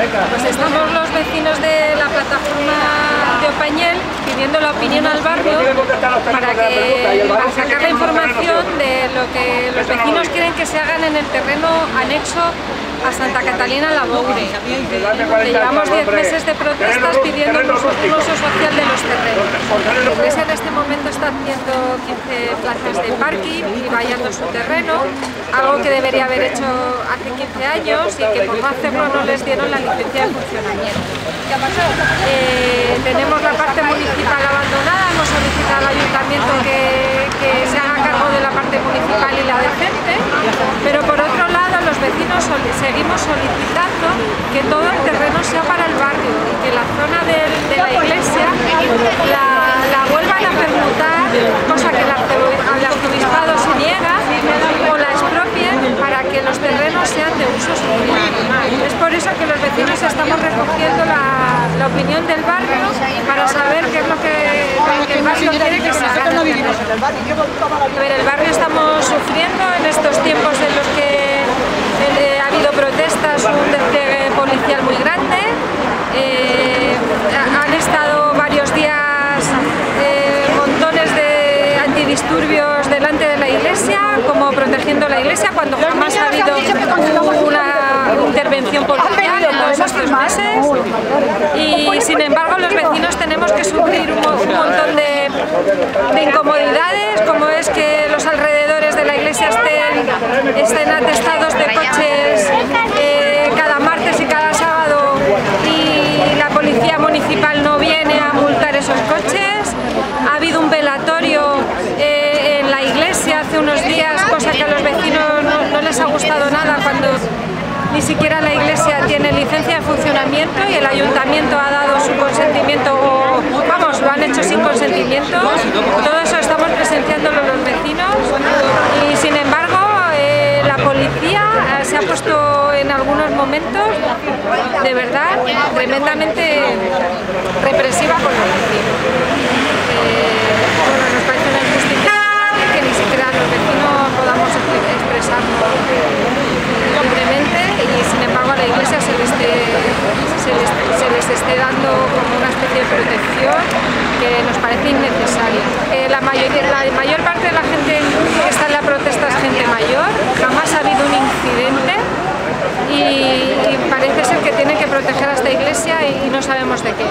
Pues estamos los vecinos de la plataforma de Opañel pidiendo la opinión al barrio para sacar la información de lo que los vecinos quieren que se hagan en el terreno anexo a Santa Catalina la Boure. Llevamos 10 meses de protestas pidiendo un uso social de los terrenos. La iglesia en este momento está haciendo 15 plazas de parking y vallando su terreno, algo que debería haber hecho hace 15 años y que por no hacerlo no les dieron la licencia de funcionamiento. Tenemos la parte municipal abandonada, hemos solicitado al ayuntamiento que se haga cargo de la parte municipal y la decente, pero por otro lado los vecinos seguimos solicitando que todo el terreno sea para el barrio y que la zona de la iglesia la vuelvan a permutar, cosa que el arzobispado se niega, o la expropien para que los terrenos sean de uso social. Es por eso que los vecinos estamos recogiendo la opinión del barrio para saber qué es lo que el barrio quiere que se haga en el terreno. A ver, el barrio estamos sufriendo en estos tiempos en los que ha habido protestas, un despliegue policial muy grande, han estado varios días montones de antidisturbios delante de la iglesia, como protegiendo la iglesia, cuando jamás ha habido una intervención policial en todos estos meses, y sin embargo los vecinos tenemos que sufrir un montón de incomodidades, como es que los alrededores de la iglesia estén atestados de coches cada martes y cada sábado y la policía municipal no viene a multar esos coches. Ha habido un velatorio en la iglesia hace unos días, cosa que a los vecinos no les ha gustado nada, cuando ni siquiera la iglesia tiene licencia de funcionamiento y el ayuntamiento ha dado su consentimiento, o vamos, lo han hecho sin consentimiento. Todo eso estamos presenciándolo los vecinos y sin embargo la policía se ha puesto en algunos momentos de verdad tremendamente represiva con los vecinos. Bueno, nos parece una injusticia que ni siquiera los vecinos podamos expresarnos libremente y sin embargo a la iglesia se les esté dando como una especie de protección que nos parece innecesaria. La mayor parte de la gente que está en la protesta es gente mayor, jamás ha habido un incidente y parece ser que tienen que proteger a esta iglesia y no sabemos de qué.